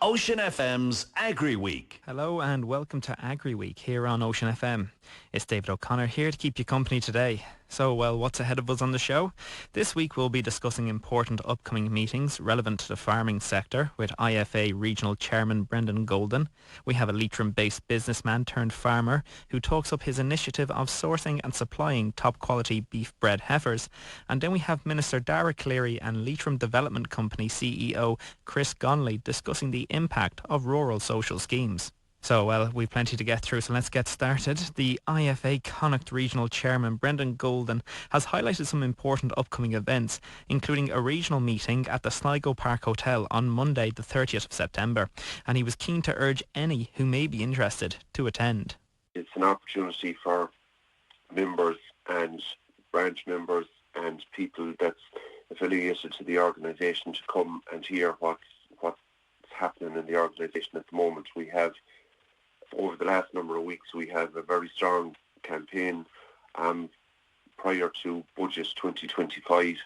Ocean FM's Agri Week. Hello and welcome to Agri Week here on Ocean FM. It's David O'Connor here to keep you company today. So, what's ahead of us on the show? This week we'll be discussing important upcoming meetings relevant to the farming sector with IFA Regional Chairman Brendan Golden. We have a Leitrim-based businessman turned farmer who talks up his initiative of sourcing and supplying top-quality beef-bred heifers. And then we have Minister Dara Cleary and Leitrim Development Company CEO Chris Gonley discussing the impact of rural social schemes. So, we've plenty to get through, so let's get started. The IFA Connacht Regional Chairman Brendan Golden has highlighted some important upcoming events, including a regional meeting at the Sligo Park Hotel on Monday the 30th of September, and he was keen to urge any who may be interested to attend. It's an opportunity for members and branch members and people that's affiliated to the organisation to come and hear what's happening in the organisation at the moment. We have, over the last number of weeks, we have a very strong campaign prior to Budget 2025,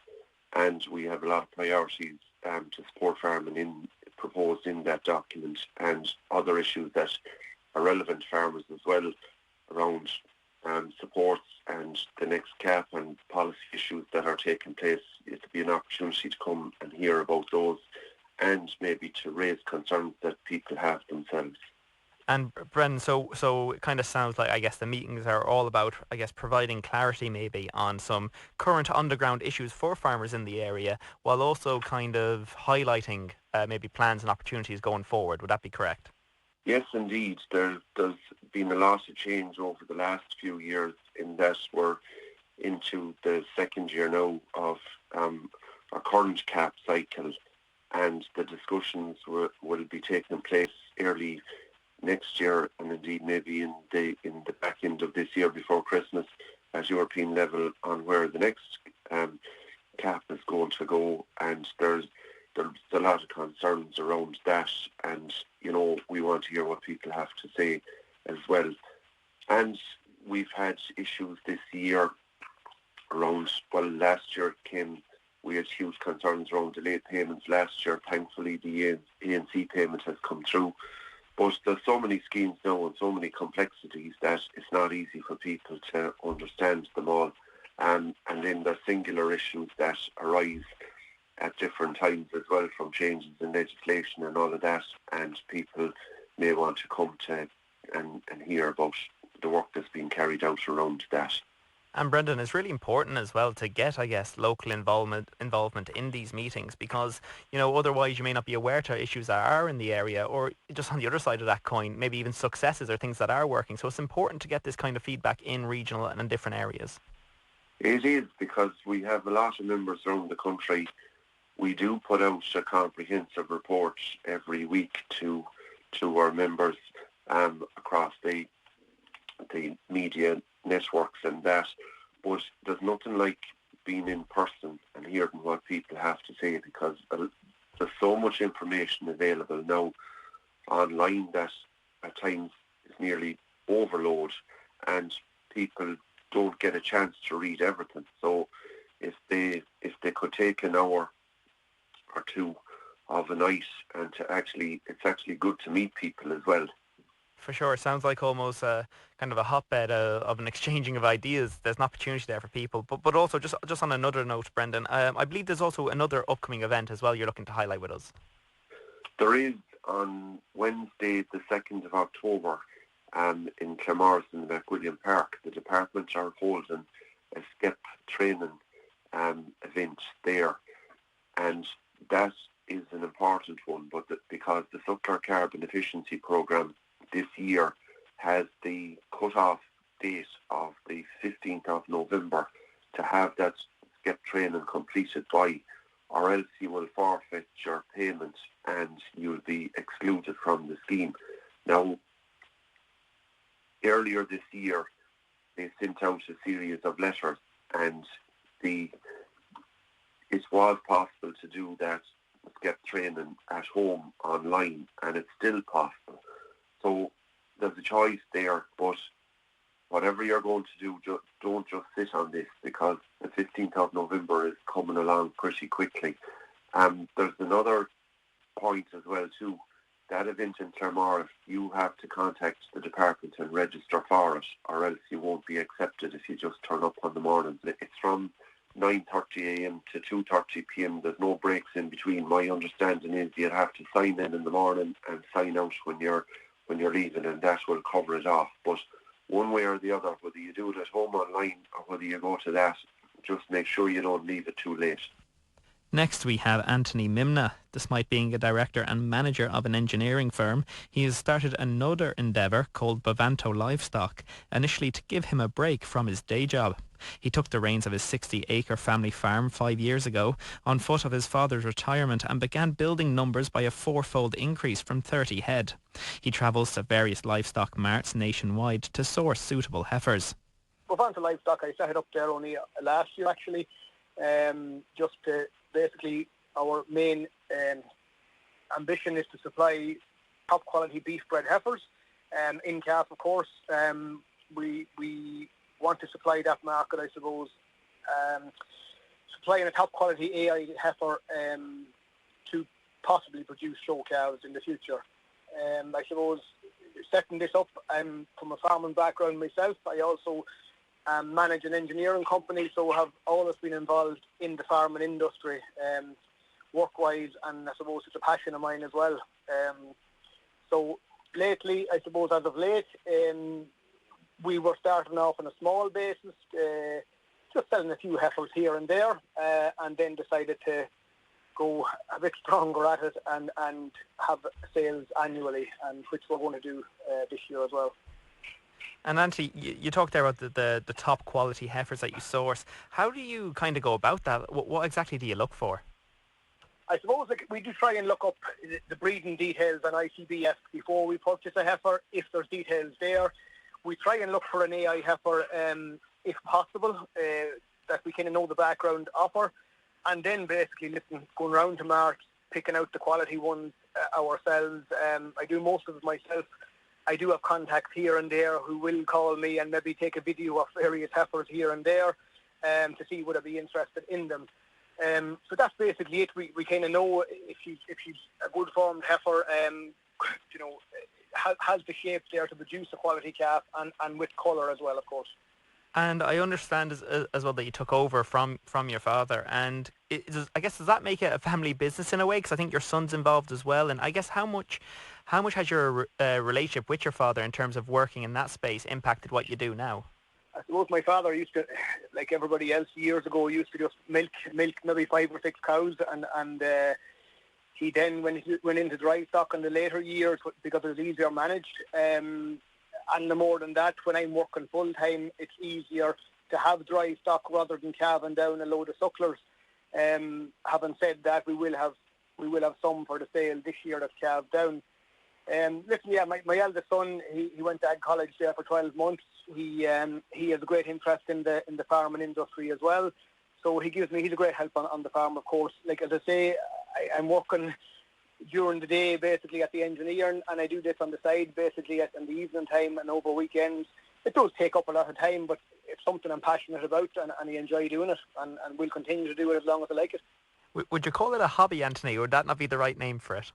and we have a lot of priorities to support farming proposed in that document, and other issues that are relevant to farmers as well around supports and the next CAP and policy issues that are taking place. It'll be an opportunity to come and hear about those and maybe to raise concerns that people have themselves. And Brendan, so it kind of sounds like, I guess, the meetings are all about, I guess, providing clarity maybe on some current underground issues for farmers in the area, while also kind of highlighting maybe plans and opportunities going forward. Would that be correct? Yes, indeed. There's been a lot of change over the last few years in that we're into the second year now of our current CAP cycle, and the discussions will be taking place early next year, and indeed maybe in the back end of this year before Christmas at European level, on where the next CAP is going to go. And there's a lot of concerns around that, and we want to hear what people have to say as well. And we've had issues this year around, last year we had huge concerns around delayed payments last year. Thankfully the ANC payment has come through. But there's so many schemes now and so many complexities that it's not easy for people to understand them all. And then there's singular issues that arise at different times as well, from changes in legislation and all of that. And people may want to come to and hear about the work that's being carried out around that. And Brendan, it's really important as well to get, I guess, local involvement in these meetings, because, otherwise you may not be aware to issues that are in the area, or just on the other side of that coin, maybe even successes or things that are working. So it's important to get this kind of feedback in regional and in different areas. It is, because we have a lot of members around the country. We do put out a comprehensive report every week to our members across the media networks and that, but there's nothing like being in person and hearing what people have to say, because there's so much information available now online that at times is nearly overload, and people don't get a chance to read everything. So if they could take an hour or two of a night, and it's actually good to meet people as well. For sure. It sounds like almost kind of a hotbed of an exchanging of ideas. There's an opportunity there for people. But also, just on another note, Brendan, I believe there's also another upcoming event as well you're looking to highlight with us. There is, on Wednesday the 2nd of October in Clamorris in the McWilliam Park. The department are holding a SCEP training event there. And that is an important one, but because the Suckler Carbon Efficiency Programme this year has the cut-off date of the 15th of November to have that SCEP training completed by, or else you will forfeit your payment and you'll be excluded from the scheme. Now, earlier this year, they sent out a series of letters, and it was possible to do that SCEP training at home online, and it's still possible. So there's a choice there, but whatever you're going to do, don't just sit on this, because the 15th of November is coming along pretty quickly. There's another point as well too. that event in Claremorris, you have to contact the department and register for it, or else you won't be accepted if you just turn up on the morning. It's from 9:30 a.m. to 2:30 p.m. There's no breaks in between. My understanding is you'd have to sign in the morning and sign out when you're leaving, and that will cover it off. But one way or the other, whether you do it at home online or whether you go to that, just make sure you don't leave it too late. Next we have Anthony Mimna. Despite being a director and manager of an engineering firm, he has started another endeavour called Bavanto Livestock, initially to give him a break from his day job. He took the reins of his 60-acre family farm 5 years ago on foot of his father's retirement and began building numbers by a fourfold increase from 30 head. He travels to various livestock marts nationwide to source suitable heifers. Bavanto Livestock, I set it up there only last year actually, just to basically our main ambition is to supply top quality beef bred heifers in calf, of course. We want to supply that market, I suppose, supplying a top quality AI heifer to possibly produce show calves in the future. I suppose setting this up, I'm from a farming background myself. I also manage an engineering company, so have always been involved in the farming industry, work-wise, and I suppose it's a passion of mine as well. So lately, I suppose as of late, we were starting off on a small basis, just selling a few heifers here and there, and then decided to go a bit stronger at it and have sales annually, and which we're going to do this year as well. And Anthony, you talked there about the top quality heifers that you source. How do you kind of go about that? What exactly do you look for? I suppose we do try and look up the breeding details on ICBF before we purchase a heifer. If there's details there, we try and look for an AI heifer, if possible, that we kind of know the background of her. And then basically going around to marts, picking out the quality ones ourselves. I do most of it myself. I do have contacts here and there who will call me and maybe take a video of various heifers here and there to see would I be interested in them. So that's basically it. We kind of know if she's a good formed heifer, has the shape there to produce a quality calf and with colour as well, of course. And I understand as well that you took over from your father, and I guess does that make it a family business in a way? Because I think your son's involved as well, and I guess how much has your relationship with your father in terms of working in that space impacted what you do now? I suppose my father used to, like everybody else years ago, used to just milk maybe 5 or 6 cows, and he then went into dry stock in the later years because it was easier managed. And no more than that, when I'm working full time, it's easier to have dry stock rather than calving down a load of sucklers. Having said that, we will have some for the sale this year that's calved down. Listen, yeah, my eldest son, he went to ag college there for 12 months. He has a great interest in the farming industry as well. So he's a great help on the farm, of course. Like as I say, I'm working during the day basically at the engineering, and I do this on the side basically in the evening time and over weekends. It does take up a lot of time, but it's something I'm passionate about and I enjoy doing it, and we'll continue to do it as long as I like it. Would you call it a hobby, Anthony, or would that not be the right name for it?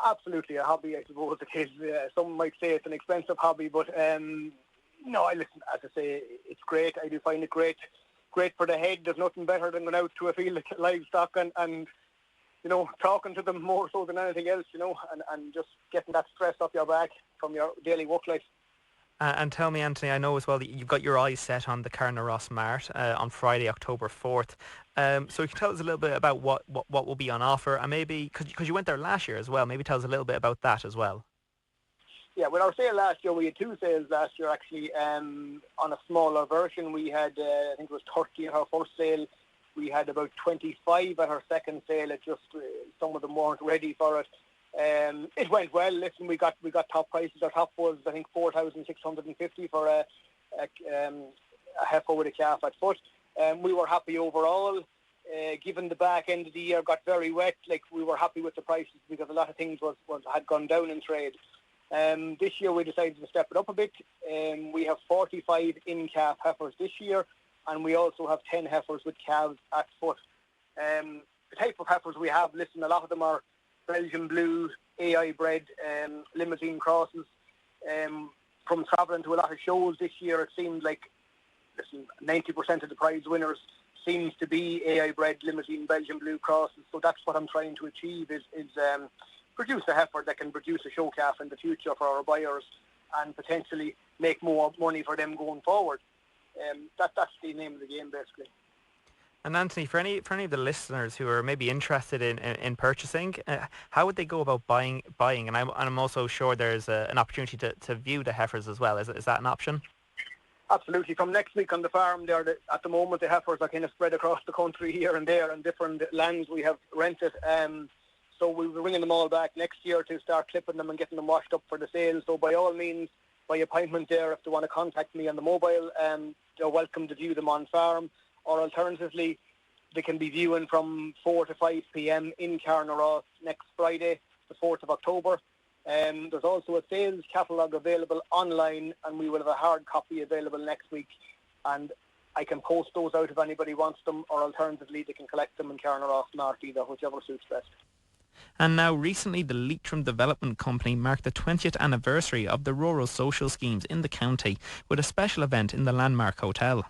Absolutely a hobby, I suppose it is. Some might say it's an expensive hobby, but no, listen, as I say, it's great. I do find it great for the head. There's nothing better than going out to a field of livestock and talking to them more so than anything else, and just getting that stress off your back from your daily work life. And tell me, Anthony, I know as well that you've got your eyes set on the Carnaross Mart on Friday, October 4th. So you can tell us a little bit about what will be on offer, and maybe, because you went there last year as well, maybe tell us a little bit about that as well. Yeah, with our sale last year, we had 2 sales last year actually. On a smaller version, we had, I think it was 30 at our first sale. We had about 25 at our second sale. It just, some of them weren't ready for it. It went well. Listen, we got top prices. Our top was, I think, 4,650 for a heifer with a calf at foot. We were happy overall. Given the back end of the year got very wet, like we were happy with the prices because a lot of things had gone down in trade. This year we decided to step it up a bit. We have 45 in-calf heifers this year, and we also have 10 heifers with calves at foot. The type of heifers we have, listen, a lot of them are Belgian Blue, AI bred limousine crosses. From travelling to a lot of shows this year, it seemed like 90% of the prize winners seems to be AI bred limousine Belgian blue crosses. So that's what I'm trying to achieve is produce a heifer that can produce a show calf in the future for our buyers and potentially make more money for them going forward. That's the name of the game, basically. And Anthony, for any of the listeners who are maybe interested in purchasing, how would they go about buying? And I'm also sure there's an opportunity to view the heifers as well. Is that an option? Absolutely. From next week on the farm, at the moment the heifers are kind of spread across the country here and there and different lands we have rented. So we'll be bringing them all back next year to start clipping them and getting them washed up for the sale. So by all means, by appointment there, if they want to contact me on the mobile, they're welcome to view them on farm. Or alternatively, they can be viewing from 4 to 5 p.m. in Carnaross next Friday, the 4th of October. There's also a sales catalogue available online, and we will have a hard copy available next week. And I can post those out if anybody wants them, or alternatively, they can collect them in Carnaross North either, whichever suits best. And now recently the Leitrim Development Company marked the 20th anniversary of the rural social schemes in the county with a special event in the Landmark Hotel.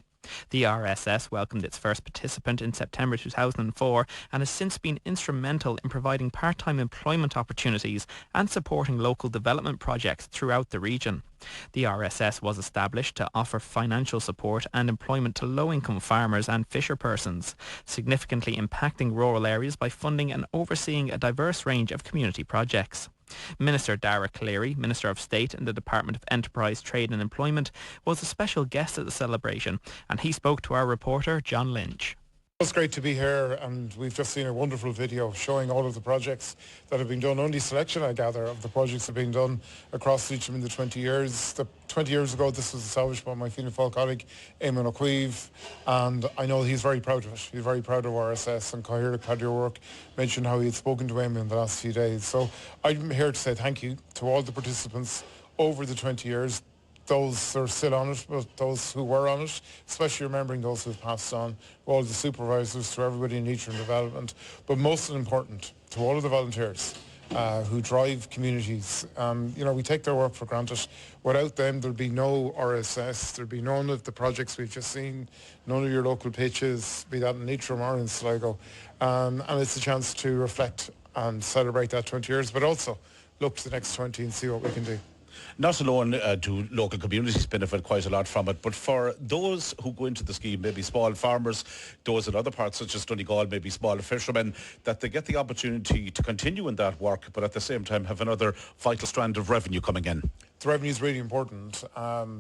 The RSS welcomed its first participant in September 2004 and has since been instrumental in providing part-time employment opportunities and supporting local development projects throughout the region. The RSS was established to offer financial support and employment to low-income farmers and fisher persons, significantly impacting rural areas by funding and overseeing a diverse range of community projects. Minister Dara Cleary, Minister of State in the Department of Enterprise, Trade and Employment, was a special guest at the celebration, and he spoke to our reporter John Lynch. It's great to be here, and we've just seen a wonderful video showing all of the projects that have been done. Only selection, I gather, of the projects that have been done across Leitrim in the 20 years. 20 years ago, this was established by my Fianna Fáil colleague, Eamon O'Queeve, and I know he's very proud of it. He's very proud of RSS, and Cahill had your work mentioned how he had spoken to Eamon in the last few days. So I'm here to say thank you to all the participants over the 20 years. Those who are still on it, but those who were on it, especially remembering those who have passed on, all the supervisors, to everybody in Leitrim Development, but most important, to all of the volunteers who drive communities. We take their work for granted. Without them, there'll be no RSS, there'll be none of the projects we've just seen, none of your local pitches, be that in Leitrim or in Sligo. And it's a chance to reflect and celebrate that 20 years, but also look to the next 20 and see what we can do. Not alone do local communities benefit quite a lot from it, but for those who go into the scheme, maybe small farmers, those in other parts such as Donegal, maybe small fishermen, that they get the opportunity to continue in that work, but at the same time have another vital strand of revenue coming in. The revenue is really important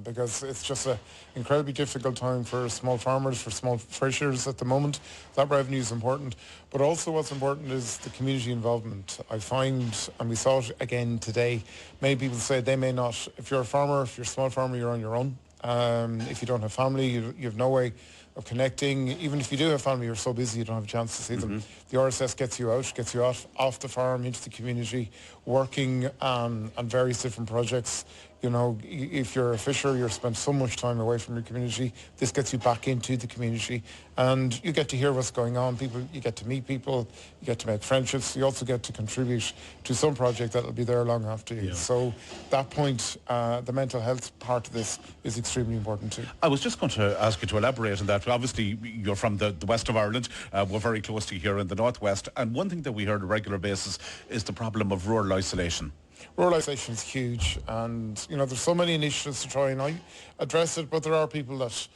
because it's just an incredibly difficult time for small farmers, for small fishers at the moment. That revenue is important. But also what's important is the community involvement. I find, and we saw it again today, many people say they may not, if you're a farmer, if you're a small farmer, you're on your own. If you don't have family, you have no way of connecting. Even if you do have family, you're so busy you don't have a chance to see them. The RSS gets you out, gets you off the farm, into the community, working on various different projects. You know, if you're a fisher, you're spent so much time away from your community. This gets you back into the community, and you get to hear what's going on. You get to meet people, you get to make friendships. You also get to contribute to some project that'll be there long after you. Yeah. So that point, the mental health part of this is extremely important too. I was just going to ask you to elaborate on that. Obviously, you're from the west of Ireland. We're very close to you here in the northwest, and one thing that we hear on a regular basis is the problem of rural isolation. Rural isolation is huge, and there's so many initiatives to try and address it, but there are people that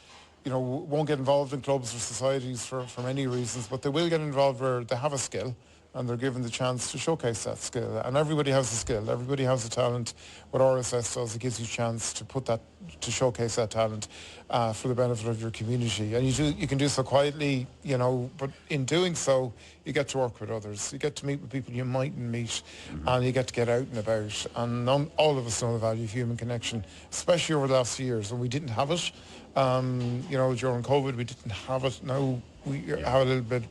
won't get involved in clubs or societies for many reasons, but they will get involved where they have a skill and they're given the chance to showcase that skill. And everybody has a skill, everybody has a talent. What RSS does, it gives you a chance to showcase that talent for the benefit of your community. And you can do so quietly, but in doing so, you get to work with others. You get to meet with people you mightn't meet, and you get to get out and about. And all of us know the value of human connection, especially over the last few years when we didn't have it. During COVID, we didn't have it. Now we have a little bit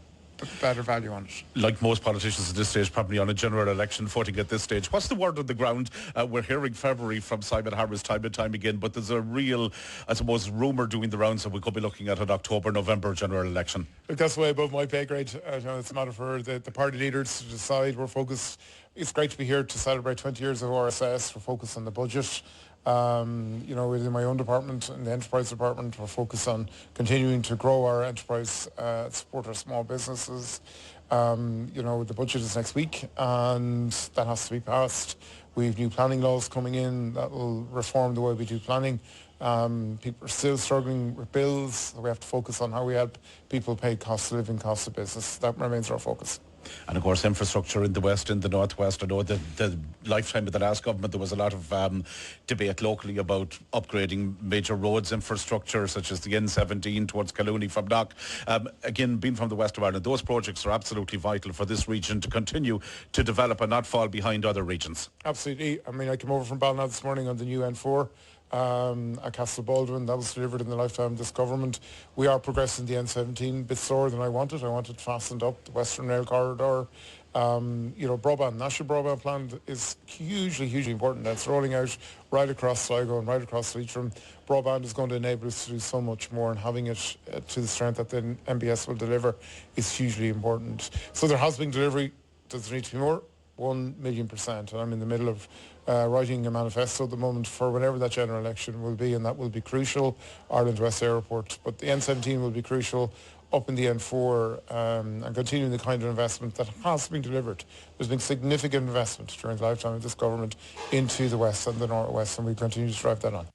better value on it. Like most politicians at this stage, probably on a general election footing at this stage. What's the word on the ground? We're hearing February from Simon Harris time and time again, but there's a real, I suppose, rumour doing the rounds that we could be looking at an October, November general election. Look, that's way above my pay grade. It's a matter for the party leaders to decide. We're focused It's great to be here to celebrate 20 years of RSS. We're focused on the budget. Within my own department, in the enterprise department, we're focused on continuing to grow our enterprise, support our small businesses. The budget is next week and that has to be passed. We have new planning laws coming in that will reform the way we do planning. People are still struggling with bills. So we have to focus on how we help people pay cost of living, cost of business. That remains our focus. And of course, infrastructure in the west, in the northwest. I know the lifetime of the last government, there was a lot of debate locally about upgrading major roads infrastructure, such as the N17 towards Collooney from Knock. Again, being from the west of Ireland, those projects are absolutely vital for this region to continue to develop and not fall behind other regions. Absolutely. I mean, I came over from Ballina this morning on the new N4. At Castle Baldwin. That was delivered in the lifetime of this government. We are progressing the N17 a bit slower than I wanted. I wanted fastened up, the Western Rail Corridor. Broadband, National Broadband Plan is hugely important. It's rolling out right across Sligo and right across Leitrim. Broadband is going to enable us to do so much more, and having it to the strength that the MBS will deliver is hugely important. So there has been delivery. Does there need to be more? 1,000,000%. And I'm in the middle of writing a manifesto at the moment for whenever that general election will be, and that will be crucial. Ireland West Airport, but the N17 will be crucial, up in the N4, and continuing the kind of investment that has been delivered. There's been significant investment during the lifetime of this government into the west and the northwest, and we continue to drive that on.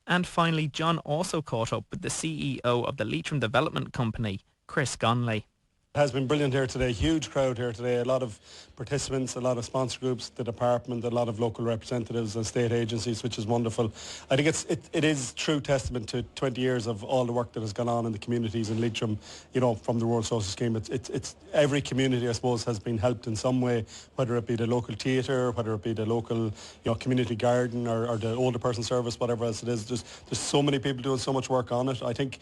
And finally, John also caught up with the CEO of the Leitrim Development Company, Chris Gonley. It has been brilliant here today, huge crowd here today, a lot of participants, a lot of sponsor groups, the department, a lot of local representatives and state agencies, which is wonderful. I think it is true testament to 20 years of all the work that has gone on in the communities in Leitrim, from the Rural Social Scheme. It's every community, I suppose, has been helped in some way, whether it be the local theatre, whether it be the local community garden or the older person service, whatever else it is. There's so many people doing so much work on it. I think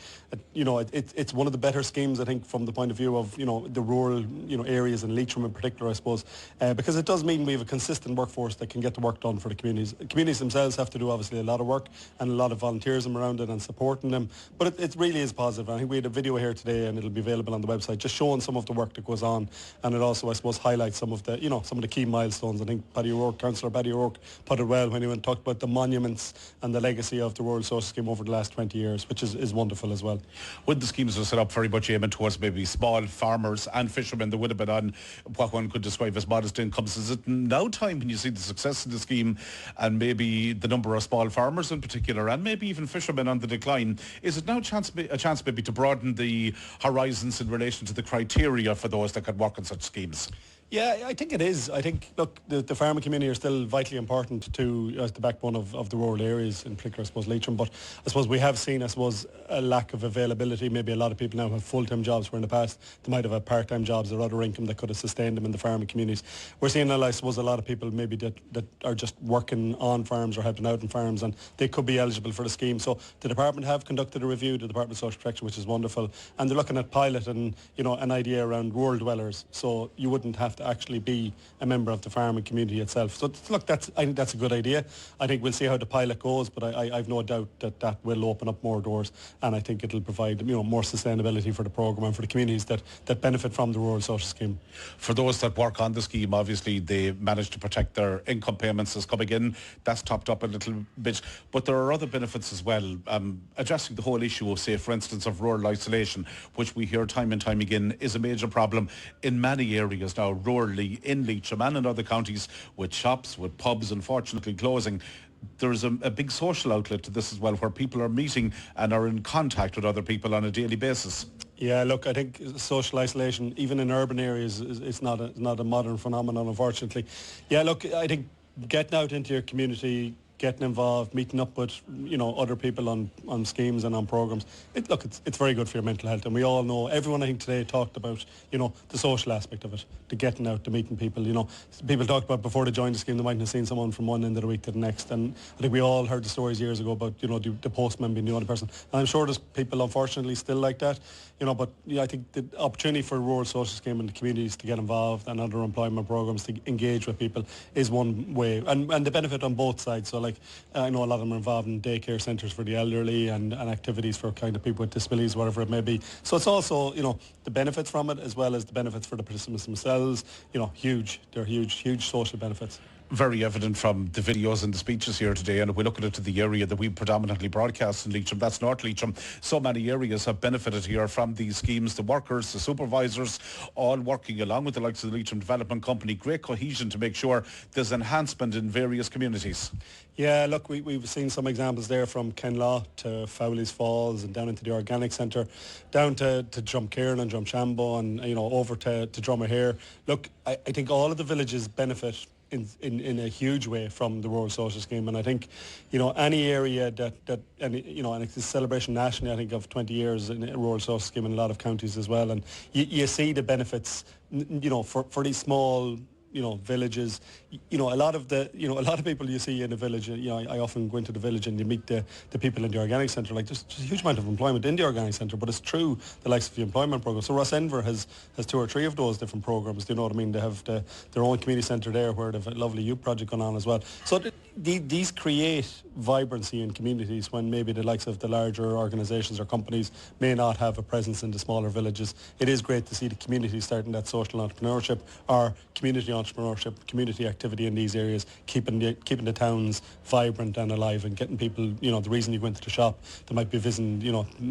it's one of the better schemes, I think, from the point of view of the rural areas in Leitrim in particular, I suppose, because it does mean we have a consistent workforce that can get the work done for the communities. The communities themselves have to do obviously a lot of work and a lot of volunteerism around it and supporting them, but it really is positive. I think we had a video here today and it'll be available on the website just showing some of the work that goes on, and it also, I suppose, highlights some of the some of the key milestones. I think Councillor Paddy O'Rourke put it well when he went and talked about the monuments and the legacy of the Rural Social Scheme over the last 20 years, which is wonderful as well. When the schemes were set up, very much aiming towards maybe small farmers and fishermen that would have been on what one could describe as modest incomes. Is it now time, when you see the success of the scheme and maybe the number of small farmers in particular and maybe even fishermen on the decline, is it now a chance maybe to broaden the horizons in relation to the criteria for those that could work on such schemes? Yeah, I think it is. I think, look, the farming community are still vitally important to as the backbone of the rural areas, in particular, I suppose, Leitrim. But I suppose we have seen, I suppose, a lack of availability. Maybe a lot of people now have full-time jobs where in the past they might have had part-time jobs or other income that could have sustained them in the farming communities. We're seeing now, I suppose, a lot of people maybe that are just working on farms or helping out on farms, and they could be eligible for the scheme. So the department have conducted a review, the Department of Social Protection, which is wonderful, and they're looking at pilot and an idea around rural dwellers. So you wouldn't have to actually be a member of the farming community itself. So look, I think that's a good idea. I think we'll see how the pilot goes, but I've no doubt that will open up more doors, and I think it'll provide more sustainability for the programme and for the communities that benefit from the Rural Social Scheme. For those that work on the scheme, obviously they manage to protect their income payments as coming in. That's topped up a little bit, but there are other benefits as well. Addressing the whole issue of, say, for instance, of rural isolation, which we hear time and time again is a major problem in many areas now, rurally, in Leitrim and in other counties, with shops, with pubs unfortunately closing. There's a big social outlet to this as well, where people are meeting and are in contact with other people on a daily basis. Yeah, look, I think social isolation, even in urban areas, is not a modern phenomenon, unfortunately. Yeah, look, I think getting out into your community, getting involved, meeting up with other people on schemes and on programmes. It's very good for your mental health, and we all know, everyone I think today talked about the social aspect of it, the getting out, the meeting people. People talked about before they joined the scheme they mightn't have seen someone from one end of the week to the next, and I think we all heard the stories years ago about the postman being the only person, and I'm sure there's people unfortunately still like that. But I think the opportunity for Rural Social Scheme and the communities to get involved and other employment programmes to engage with people is one way, and the benefit on both sides. So like I know a lot of them are involved in daycare centres for the elderly and activities for kind of people with disabilities, whatever it may be. So it's also, the benefits from it as well as the benefits for the participants themselves, huge. They're huge social benefits. Very evident from the videos and the speeches here today, and if we look at it to the area that we predominantly broadcast in Leitrim, that's North Leitrim. So many areas have benefited here from these schemes. The workers, the supervisors, all working along with the likes of the Leitrim Development Company. Great cohesion to make sure there's enhancement in various communities. Yeah, look, we've seen some examples there from Kenlaw to Fowley's Falls and down into the Organic Centre, down to Drumcairn and Drumshambo and, over to Drumahare. Look, I think all of the villages benefit in a huge way from the Rural Social Scheme, and I think any area that and it's a celebration nationally, I think, of 20 years in a Rural Social Scheme in a lot of counties as well, and you see the benefits for these small villages. A lot of people you see in a village, I often go into the village and you meet the people in the Organic Centre, like there's a huge amount of employment in the Organic Centre, but it's true the likes of the employment programme. So Rossenver has 2 or 3 of those different programmes, do you know what I mean? They have their own community centre there where they have a lovely youth project going on as well. So these create vibrancy in communities when maybe the likes of the larger organisations or companies may not have a presence in the smaller villages. It is great to see the community starting that social entrepreneurship or community entrepreneurship, community activity in these areas, keeping the towns vibrant and alive and getting people, the reason you go into the shop, they might be visiting,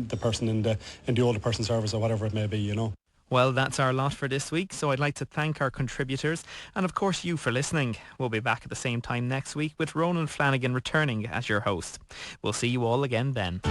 the person in the older person service or whatever it may be, Well, that's our lot for this week, so I'd like to thank our contributors and of course you for listening. We'll be back at the same time next week with Ronan Flanagan returning as your host. We'll see you all again then.